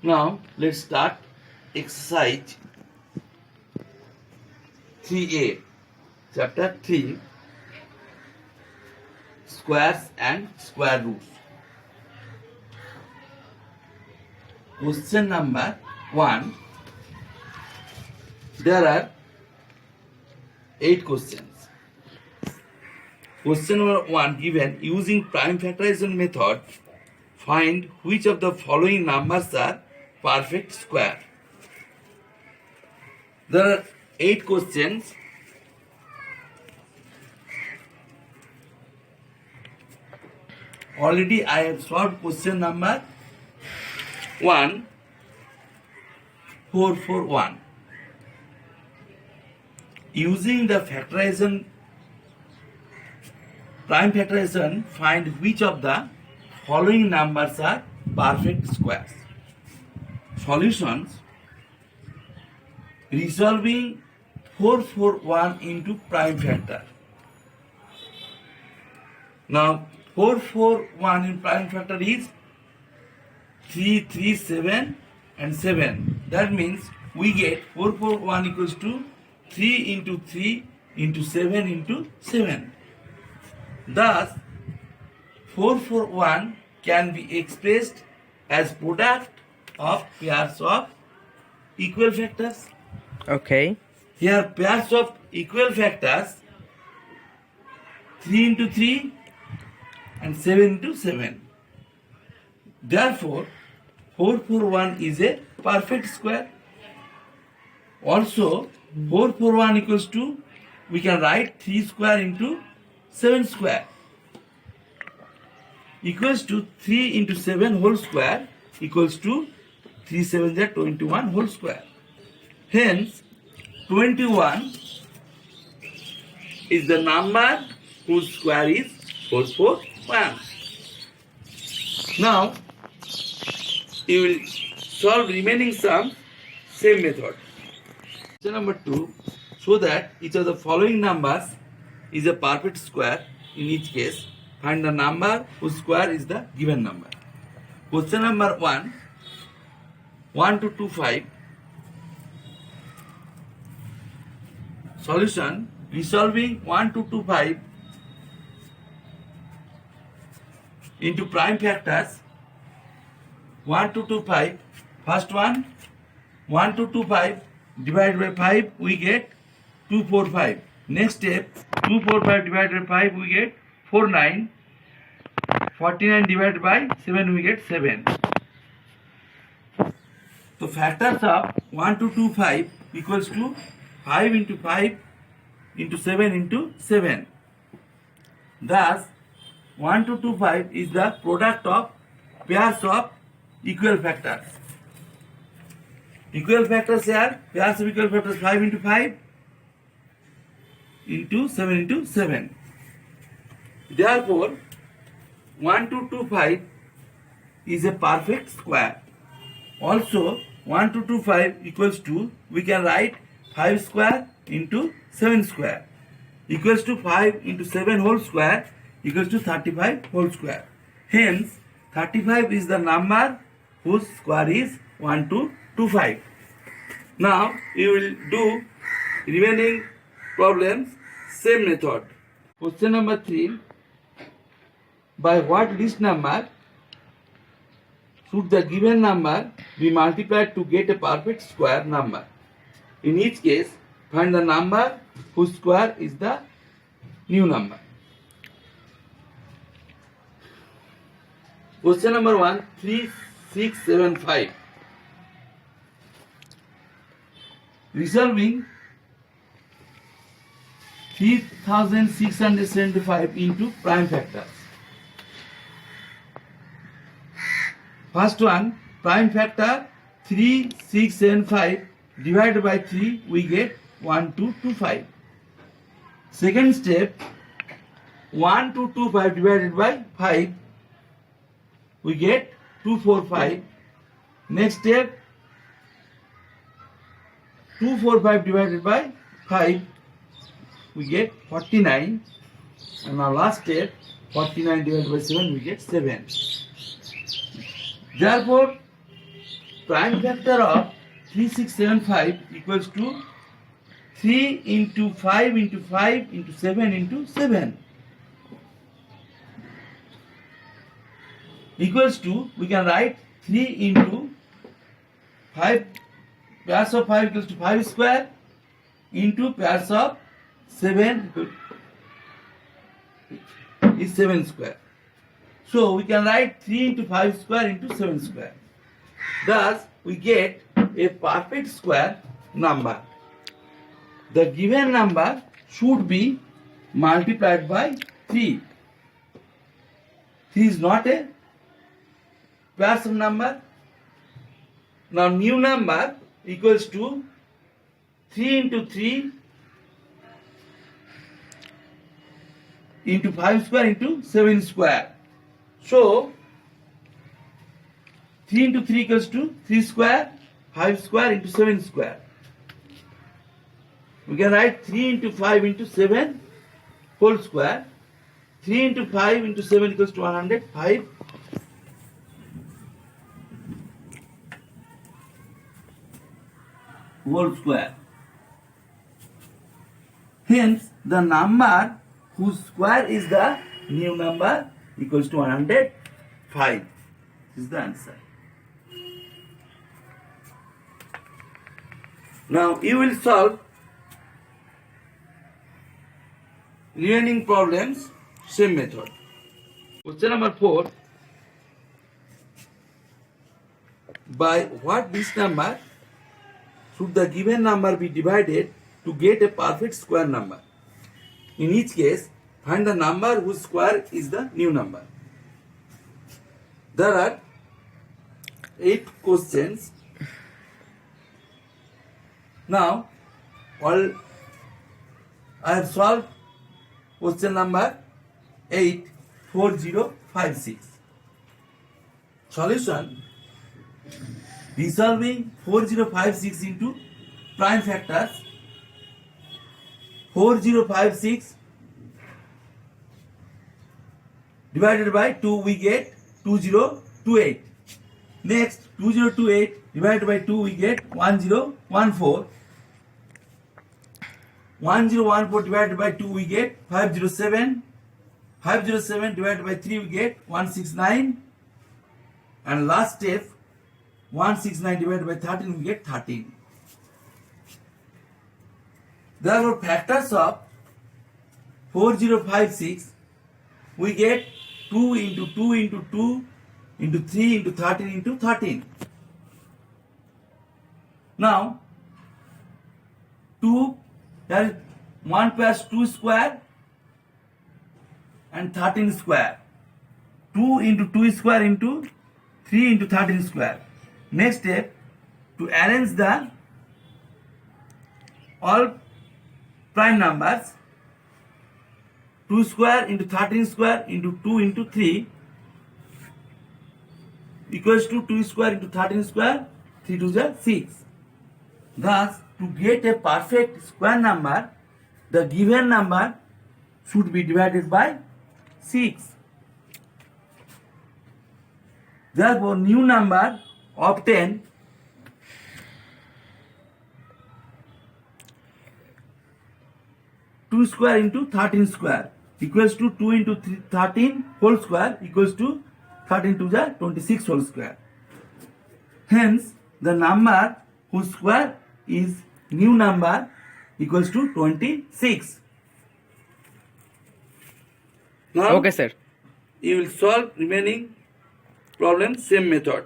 Now let's start exercise 3A, chapter 3, squares and square roots. Question number 1. There are 8 questions. Question number 1 given, using prime factorization method, find which of the following numbers are perfect square. There are 8 questions. Already I have solved question number 1, 4, 4, 1. Using the factorization, prime factorization, find which of the following numbers are perfect squares. Solutions: resolving 4, 4, 1 into prime factor. Now 4, 4, 1 in prime factor is 3, 3, 7 and 7. That means we get 4, 4, 1 equals to 3 into 3 into 7 into 7. Thus 4, 4, 1 can be expressed as product of pairs of equal factors. Okay. Here pairs of equal factors 3 into 3 and 7 into 7. Therefore 4, 4, 1 is a perfect square. Also 4, 4, 1 equals to, we can write 3 square into 7 square equals to 3 into 7 whole square equals to 3 7 is 21 whole square. Hence 21 is the number whose square is 4, 4, 1. Now you will solve remaining sum same method. Question number 2, show that each of the following numbers is a perfect square. In each case, find the number whose square is the given number. Question number 1, 1 to 2, 5. Solution: resolving 1 to 2, 5 into prime factors. 1 to 2, 5. First one, 1 to 2, 5 divided by 5, we get 2, 4, 5. Next step, 2, 4, 5 divided by 5, we get 4, 9. 49 divided by 7, we get 7. So factors of 1 to 2, 5 equals to 5 into 5 into 7 into 7. Thus 1 to 2, 5 is the product of pairs of equal factors. Equal factors are pairs of equal factors 5 into 5 into 7 into 7. Therefore 1 to 2, 5 is a perfect square. Also 1 to 2, 5 equals to, we can write 5 square into 7 square equals to 5 into 7 whole square equals to 35 whole square. Hence 35 is the number whose square is 1 to 2, 5. Now you will do remaining problems same method. Question number 3, by what least number should the given number be multiplied to get a perfect square number? In each case, find the number whose square is the new number. Question number 1, 3, 6, 7, 5. Resolving 3675 into prime factors. First one, prime factor 3, 6, 7, 5 divided by 3, we get 1, 2, 2, 5. Second step, 1, 2, 2, 5 divided by 5, we get 2, 4, 5. Next step, 2, 4, 5 divided by 5, we get 49. And now last step, 49 divided by 7, we get 7. Therefore prime factor of 3675 equals to 3 into 5 into 5 into 7 into 7 equals to, we can write 3 into 5 pairs of 5 equals to 5 square into pairs of 7 is 7 square. So we can write 3 into 5 square into 7 square. Thus we get a perfect square number. The given number should be multiplied by 3. 3 is not a pairs of number. Now new number equals to 3 into 3 into 5 square into 7 square. So 3 into 3 equals to 3 square, 5 square into 7 square. We can write 3 into 5 into 7 whole square. 3 into 5 into 7 equals to 105. Whole square. Hence, the number whose square is the new number equals to 105. This is the answer. Now you will solve remaining problems same method. Question number 4. By what this number should the given number be divided to get a perfect square number? In each case, find the number whose square is the new number. There are 8 questions. Now, I have solved question number 8, 4056. Solution: resolving 4056 into prime factors. 4056 divided by 2 we get 2028. Next 2028 divided by 2 we get 1014. 1014 divided by 2 we get 507. 507 divided by 3 we get 169. And last step 169 divided by 13 we get 13. Therefore factors of 4056 we get 2 into 2 into 2 into 3 into 13 into 13. Now 2, there is 1 plus 2 square and 13 square. 2 into 2 square into 3 into 13 square. Next step, to arrange the all prime numbers, 2 square into 13 square into 2 into 3 equals to 2 square into 13 square, 3 to the 6. Thus, to get a perfect square number, the given number should be divided by 6. Therefore, new number obtained two square into 13 square equals to 2 into 13 whole square equals to 13 to the 26 whole square. Hence, the number whose square is new number equals to 26. Now, Okay, sir. You will solve remaining problems same method.